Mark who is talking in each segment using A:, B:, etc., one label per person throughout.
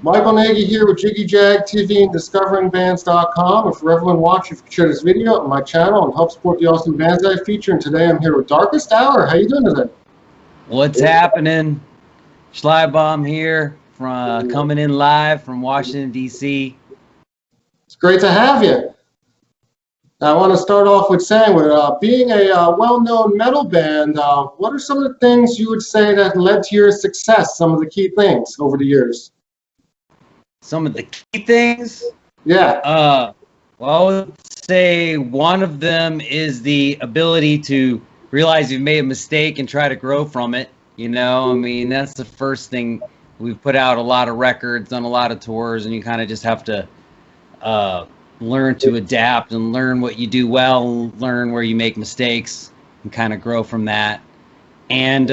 A: Michael Nagy here with Jiggy Jag TV and DiscoveringBands.com. And for everyone watching, if you could share this video on my channel and help support the awesome bands that I feature. And today I'm here with Darkest Hour. How you doing today?
B: What's happening? Schleibbaum here, from coming in live from Washington, D.C.
A: It's great to have you. I want to start off with saying, with being a well-known metal band, what are some of the things you would say that led to your success, some of the key things over the years?
B: Some of the key things?
A: Yeah.
B: Well, I would say one of them is the ability to realize you've made a mistake and try to grow from it. You know, I mean, that's the first thing. We've put out a lot of records, done a lot of tours, and you kind of just have to learn to adapt and learn what you do well, learn where you make mistakes, and kind of grow from that. And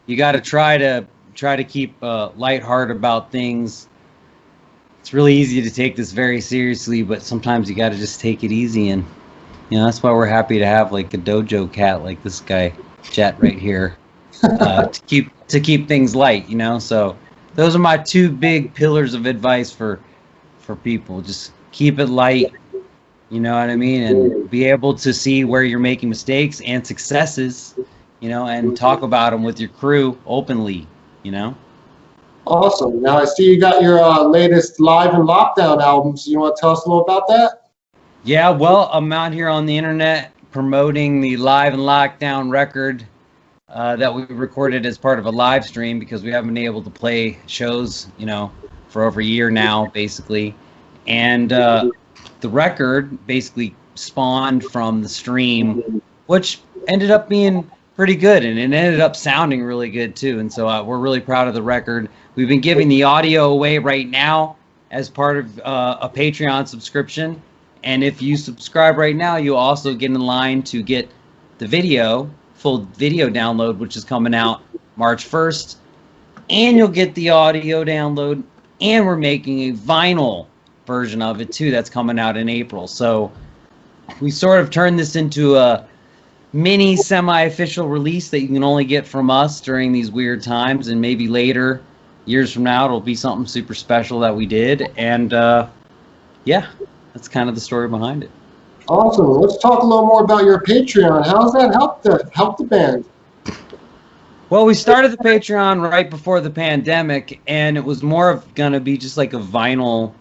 B: you got to try to keep lighthearted about things. It's really easy to take this very seriously, but sometimes you got to just take it easy. And that's why we're happy to have like a dojo cat like this guy, Jet, right here, to keep things light. So those are my two big pillars of advice for people. Just keep it light, you know what I mean, and be able to see where you're making mistakes and successes, and talk about them with your crew openly,
A: Awesome. Now I see you got your latest Live in Lockdown album, so you want to tell us a little about that?
B: Yeah, well, I'm out here on the internet promoting the Live in Lockdown record that we recorded as part of a live stream because we haven't been able to play shows, for over a year now, basically. And the record basically spawned from the stream, which ended up being pretty good, and it ended up sounding really good too. And so we're really proud of the record. We've been giving the audio away right now as part of a Patreon subscription. And if you subscribe right now, you'll also get in line to get the full video download, which is coming out March 1st. And you'll get the audio download. And we're making a vinyl version of it too that's coming out in April. So we sort of turned this into a mini semi-official release that you can only get from us during these weird times, and maybe later, years from now, it'll be something super special that we did. And yeah, that's kind of the story behind it.
A: Awesome. Let's talk a little more about your Patreon. How has that helped the band?
B: Well, we started the Patreon right before the pandemic, and it was more of going to be just like a vinyl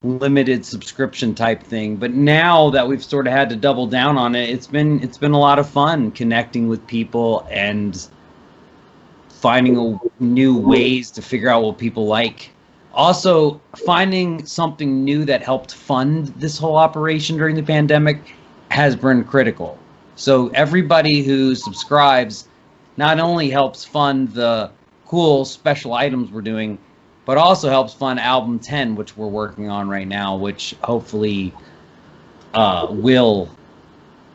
B: limited subscription type thing. But now that we've sort of had to double down on it, it's been a lot of fun connecting with people and finding new ways to figure out what people like. Also, finding something new that helped fund this whole operation during the pandemic has been critical. So everybody who subscribes not only helps fund the cool special items we're doing, but also helps fund album 10, which we're working on right now, which hopefully will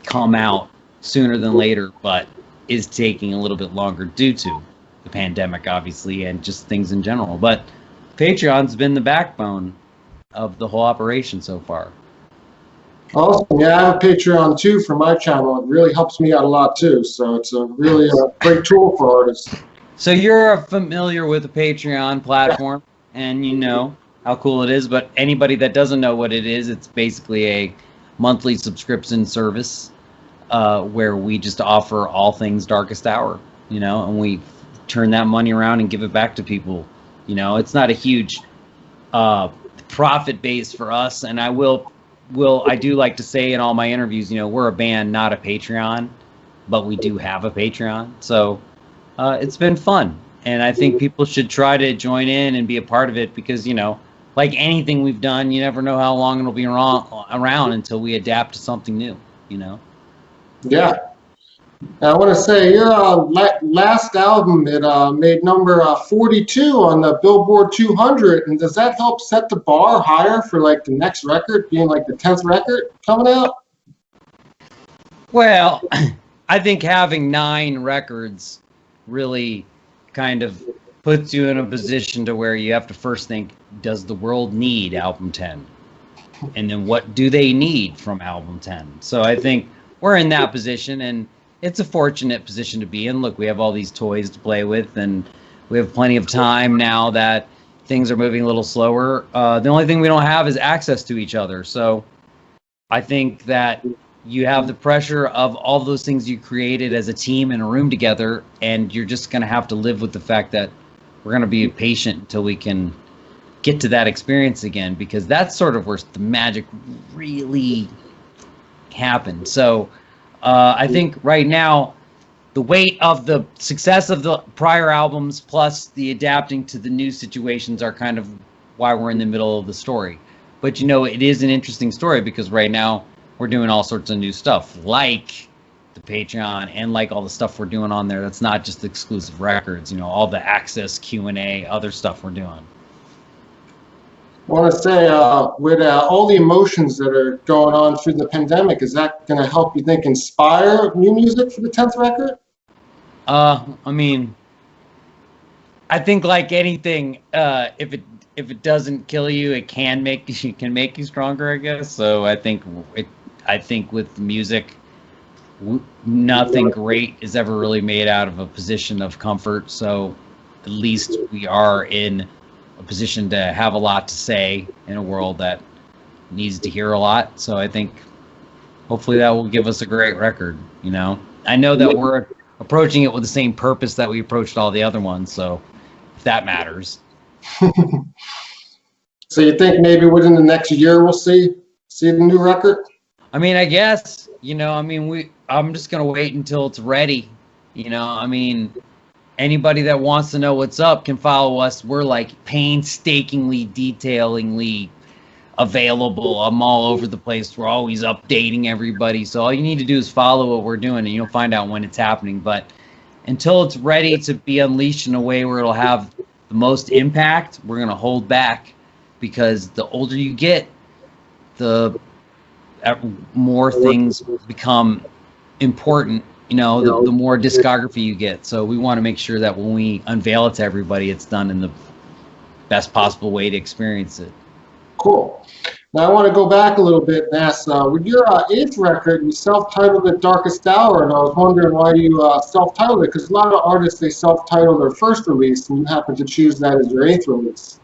B: come out sooner than later, but is taking a little bit longer due to the pandemic, obviously, and just things in general. But Patreon's been the backbone of the whole operation so far.
A: Awesome. Yeah, I have a Patreon too for my channel. It really helps me out a lot too. So it's a really great tool for artists.
B: So you're familiar with the Patreon platform, and you know how cool it is, but anybody that doesn't know what it is, it's basically a monthly subscription service where we just offer all things Darkest Hour, and we turn that money around and give it back to people. It's not a huge profit base for us, and I do like to say in all my interviews, we're a band, not a Patreon, but we do have a Patreon. So it's been fun, and I think people should try to join in and be a part of it because, like anything we've done, you never know how long it'll be around until we adapt to something new,
A: Yeah. I want to say your last album, it made number 42 on the Billboard 200, and does that help set the bar higher for like the next record, being like the 10th record coming out?
B: Well, I think having 9 records really kind of puts you in a position to where you have to first think, does the world need album 10? And then what do they need from album 10? So I think we're in that position, and it's a fortunate position to be in. Look, we have all these toys to play with, and we have plenty of time now that things are moving a little slower. The only thing we don't have is access to each other. So I think that you have the pressure of all those things you created as a team in a room together, and you're just going to have to live with the fact that we're going to be patient until we can get to that experience again, because that's sort of where the magic really happened. So I think right now, the weight of the success of the prior albums plus the adapting to the new situations are kind of why we're in the middle of the story. But you know, it is an interesting story because right now we're doing all sorts of new stuff, like the Patreon and like all the stuff we're doing on there. That's not just exclusive records, you know, all the access, Q&A, other stuff we're doing.
A: I want to say, with all the emotions that are going on through the pandemic, is that going to help you think inspire new music for the 10th record?
B: I mean, I think like anything, if it doesn't kill you, it can make you stronger, I guess. So I think with music, nothing great is ever really made out of a position of comfort. So at least we are in a position to have a lot to say in a world that needs to hear a lot. So I think hopefully that will give us a great record. You know, I know that we're approaching it with the same purpose that we approached all the other ones. So if that matters.
A: So you think maybe within the next year we'll see the new record?
B: I mean, I guess, you know, I mean, I'm just going to wait until it's ready. You know, I mean, anybody that wants to know what's up can follow us. We're like painstakingly, detailingly available. I'm all over the place. We're always updating everybody. So all you need to do is follow what we're doing and you'll find out when it's happening. But until it's ready to be unleashed in a way where it'll have the most impact, we're going to hold back, because the older you get, the more things become important, you know, the more discography you get. So we want to make sure that when we unveil it to everybody, it's done in the best possible way to experience it.
A: Cool. Now I want to go back a little bit and ask, with your 8th record, you self-titled it Darkest Hour, and I was wondering why you self-titled it, because a lot of artists, they self-title their first release, and you happen to choose that as your 8th release.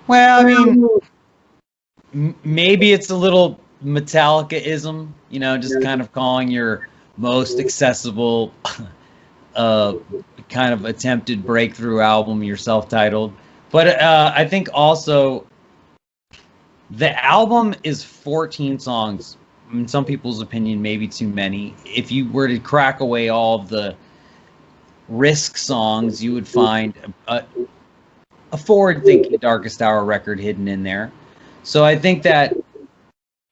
B: Well, I mean, maybe it's a little Metallica-ism, you know, just kind of calling your most accessible kind of attempted breakthrough album your self-titled. But I think also the album is 14 songs. In some people's opinion, maybe too many. If you were to crack away all of the Risk songs, you would find a forward-thinking Darkest Hour record hidden in there. So I think that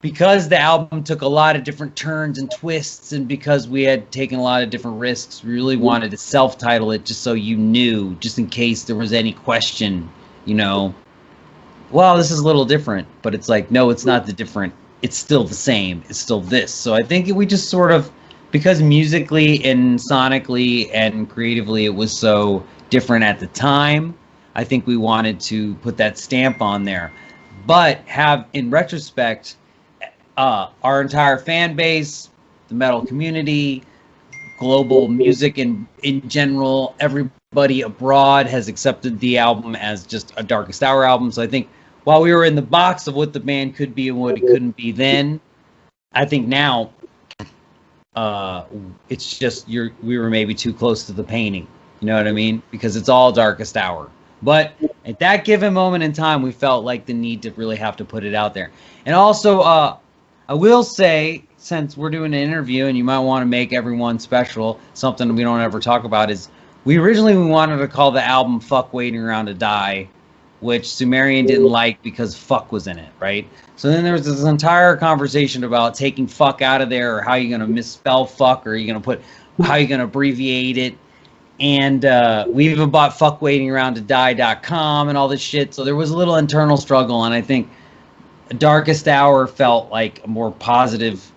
B: because the album took a lot of different turns and twists, and because we had taken a lot of different risks, we really wanted to self-title it just so you knew, just in case there was any question, you know, well, this is a little different, but it's like, no, it's not the different. It's still the same. It's still this. So I think we just sort of, because musically and sonically and creatively it was so different at the time, I think we wanted to put that stamp on there. But have, in retrospect, our entire fan base, the metal community, global music in general, everybody abroad has accepted the album as just a Darkest Hour album. So I think while we were in the box of what the band could be and what it couldn't be then, I think now it's just we were maybe too close to the painting. You know what I mean? Because it's all Darkest Hour. But at that given moment in time, we felt like the need to really have to put it out there. And also, I will say, since we're doing an interview and you might want to make everyone special, something we don't ever talk about is we originally wanted to call the album Fuck Waiting Around to Die, which Sumerian didn't like because fuck was in it, right? So then there was this entire conversation about taking fuck out of there, or how you're going to misspell fuck, or are you going to put, how you're going to abbreviate it. And we even bought fuckwaitingaroundtodie.com and all this shit. So there was a little internal struggle, and I think Darkest Hour felt like a more positive,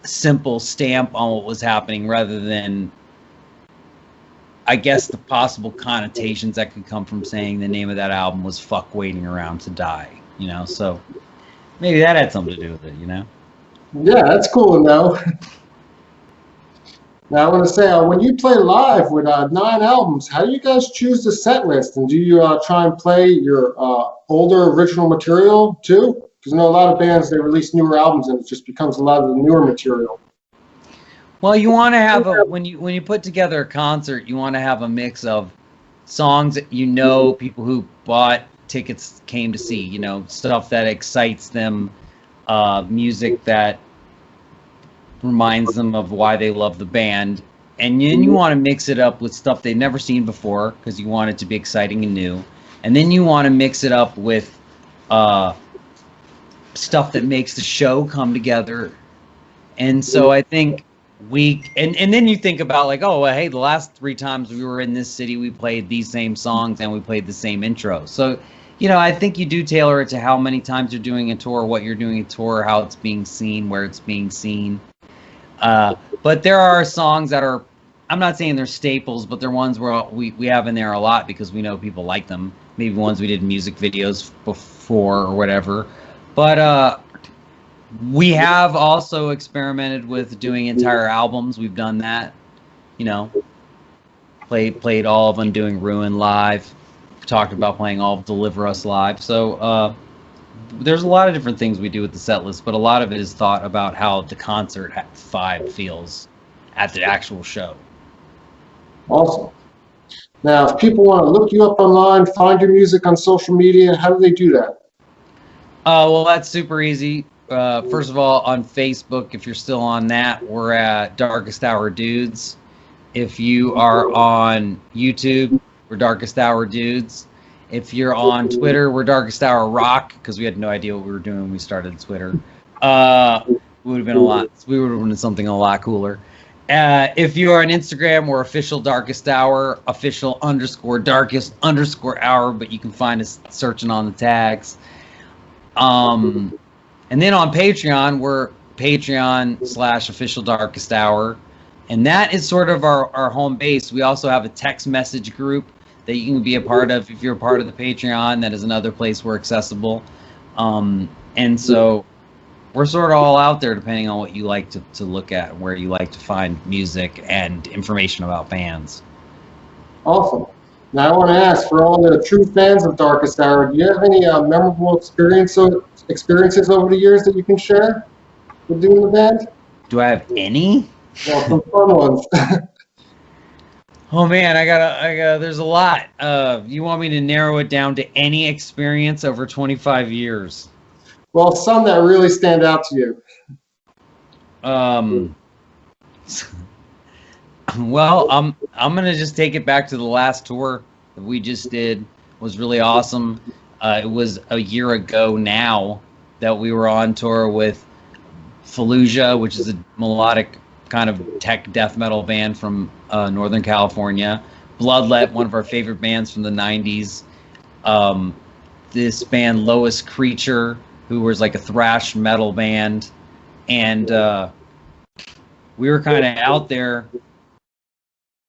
B: simple stamp on what was happening, rather than, I guess, the possible connotations that could come from saying the name of that album was Fuck Waiting Around to Die, you know? So maybe that had something to do with it, you know?
A: Yeah, that's cool to know. Now, I want to say, when you play live with 9 albums, how do you guys choose the set list? And do you try and play your older original material too? Because I know a lot of bands, they release newer albums and it just becomes a lot of the newer material.
B: Well, you want to have when you put together a concert, you want to have a mix of songs that people who bought tickets came to see, stuff that excites them, music that reminds them of why they love the band, and then you want to mix it up with stuff they've never seen before because you want it to be exciting and new, and then you want to mix it up with stuff that makes the show come together. And so I think and then you think about like, oh, well, hey, the last 3 times we were in this city, we played these same songs and we played the same intro. So I think you do tailor it to how many times you're doing a tour, what you're doing a tour, how it's being seen, where it's being seen. But there are songs that are, I'm not saying they're staples, but they're ones where we have in there a lot because we know people like them. Maybe ones we did music videos before or whatever. But we have also experimented with doing entire albums. We've done that. Played all of them, doing Ruin live. Talked about playing all of Deliver Us live. So there's a lot of different things we do with the set list, but a lot of it is thought about how the concert vibe feels at the actual show.
A: Awesome. Now, if people want to look you up online, find your music on social media, how do they do that?
B: Well, that's super easy. First of all, on Facebook, if you're still on that, we're at Darkest Hour Dudes. If you are on YouTube, we're Darkest Hour Dudes. If you're on Twitter, we're Darkest Hour Rock, because we had no idea what we were doing when we started Twitter. We would have been something a lot cooler. If you are on Instagram, we're official Darkest Hour, official _darkest_hour, but you can find us searching on the tags. And then on Patreon, we're Patreon/official Darkest Hour. And that is sort of our home base. We also have a text message group that you can be a part of if you're a part of the Patreon. That is another place we're accessible. And so we're sort of all out there depending on what you like to look at and where you like to find music and information about bands.
A: Awesome. Now I want to ask, for all the true fans of Darkest Hour, do you have any memorable experiences over the years that you can share with doing the band?
B: Do I have any?
A: Well, some fun ones.
B: Oh man, I gotta. There's a lot. You want me to narrow it down to any experience over 25 years?
A: Well, some that really stand out to you.
B: Well, I'm gonna just take it back to the last tour that we just did. It was really awesome. It was a year ago now that we were on tour with Fallujah, which is a melodic kind of tech death metal band from Northern California. Bloodlet, one of our favorite bands from the 90s. This band, Lois Creature, who was like a thrash metal band. And we were kind of out there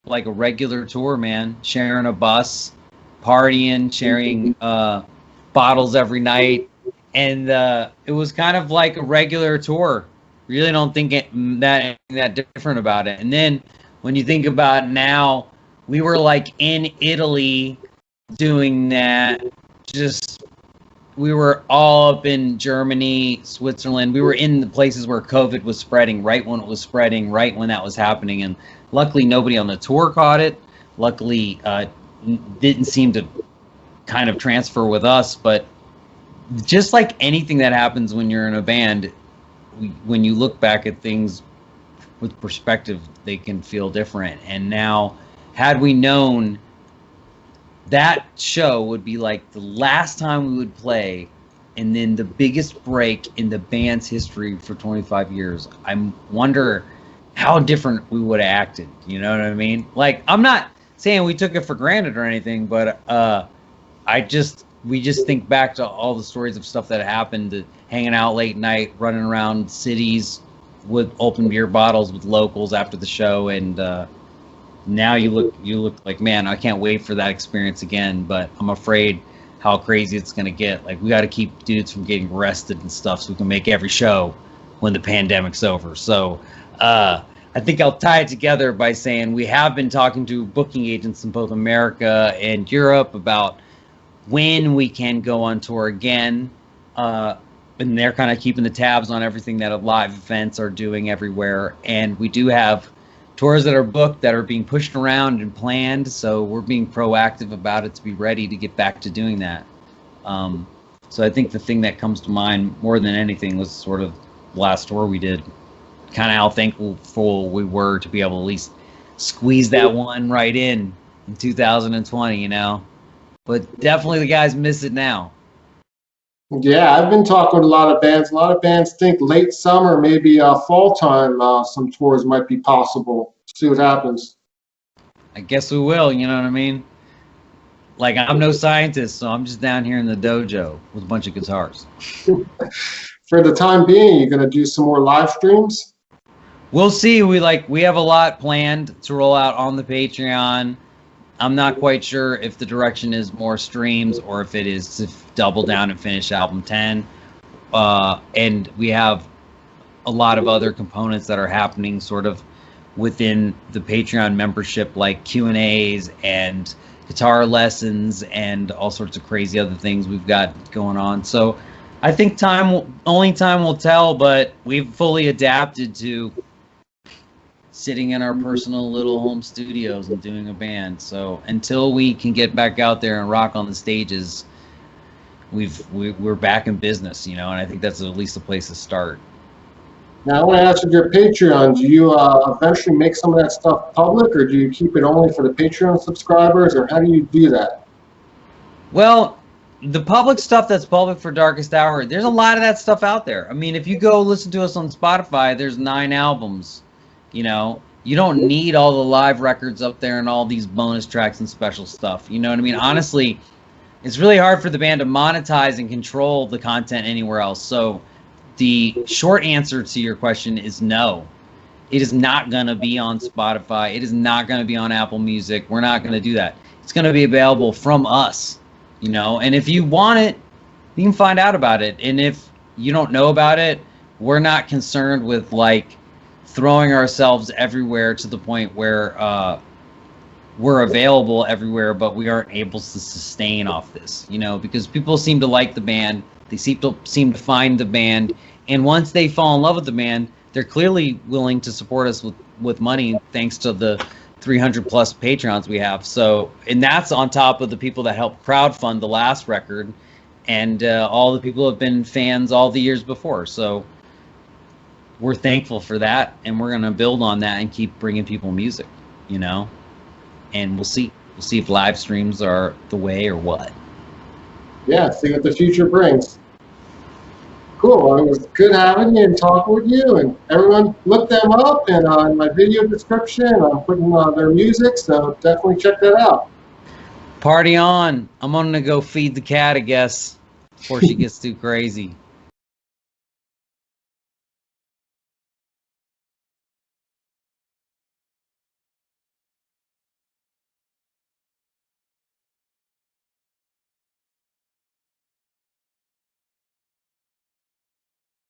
B: like a regular tour, man, sharing a bus, partying, sharing bottles every night. And it was kind of like a regular tour. Really don't think that different about it. And then when you think about it now, we were like in Italy doing that. We were all up in Germany, Switzerland. We were in the places where COVID was spreading, right when it was spreading, right when that was happening. And luckily nobody on the tour caught it. Luckily didn't seem to kind of transfer with us. But just like anything that happens when you're in a band, when you look back at things with perspective, they can feel different. And now, had we known that show would be like the last time we would play, and then the biggest break in the band's history for 25 years, I wonder how different we would have acted. You know what I mean? Like, I'm not saying we took it for granted or anything, but we just think back to all the stories of stuff that happened, hanging out late night, running around cities with open beer bottles with locals after the show, and now you look like, man, I can't wait for that experience again, but I'm afraid how crazy it's gonna get. Like, we got to keep dudes from getting arrested and stuff so we can make every show when the pandemic's over. So I I think I'll tie it together by saying we have been talking to booking agents in both America and Europe about when we can go on tour again. And they're kind of keeping the tabs on everything that live events are doing everywhere. And we do have tours that are booked that are being pushed around and planned. So we're being proactive about it to be ready to get back to doing that. So I think the thing that comes to mind more than anything was sort of the last tour we did. Kind of how thankful we were to be able to at least squeeze that one right in 2020, you know. But definitely the guys miss it now.
A: Yeah, I've been talking with a lot of bands. A lot of bands think late summer, maybe fall time, some tours might be possible. See what happens.
B: I guess we will, you know what I mean? Like, I'm no scientist, so I'm just down here in the dojo with a bunch of guitars.
A: For the time being, you're going to do some more live streams?
B: We'll see. We have a lot planned to roll out on the Patreon. I'm not quite sure if the direction is more streams or if it is to double down and finish album 10. And we have a lot of other components that are happening sort of within the Patreon membership, like Q&As and guitar lessons and all sorts of crazy other things we've got going on. So I think only time will tell, but we've fully adapted to sitting in our personal little home studios and doing a band. So until we can get back out there and rock on the stages, we're back in business, you know, and I think that's at least a place to start.
A: Now, I want to ask you your Patreon. Do you eventually make some of that stuff public, or do you keep it only for the Patreon subscribers, or how do you do that?
B: Well, the public stuff that's public for Darkest Hour, there's a lot of that stuff out there. I mean, if you go listen to us on Spotify, there's 9 albums. You know, you don't need all the live records up there and all these bonus tracks and special stuff. You know what I mean? Honestly, it's really hard for the band to monetize and control the content anywhere else. So the short answer to your question is no. It is not going to be on Spotify. It is not going to be on Apple Music. We're not going to do that. It's going to be available from us, you know, and if you want it, you can find out about it. And if you don't know about it, we're not concerned with like throwing ourselves everywhere to the point where we're available everywhere, but we aren't able to sustain off this, you know, because people seem to like the band. They seem to find the band. And once they fall in love with the band, they're clearly willing to support us with money, thanks to the 300 plus Patreons we have. So, and that's on top of the people that helped crowdfund the last record and all the people who have been fans all the years before. So we're thankful for that, and we're going to build on that and keep bringing people music, you know, and we'll see if live streams are the way or what.
A: Yeah, see what the future brings. Cool. Well, it was good having you and talking with you. And everyone, look them up. And in my video description, I'm putting their music, so definitely check that out.
B: Party on. I'm going to go feed the cat, I guess, before she gets too crazy.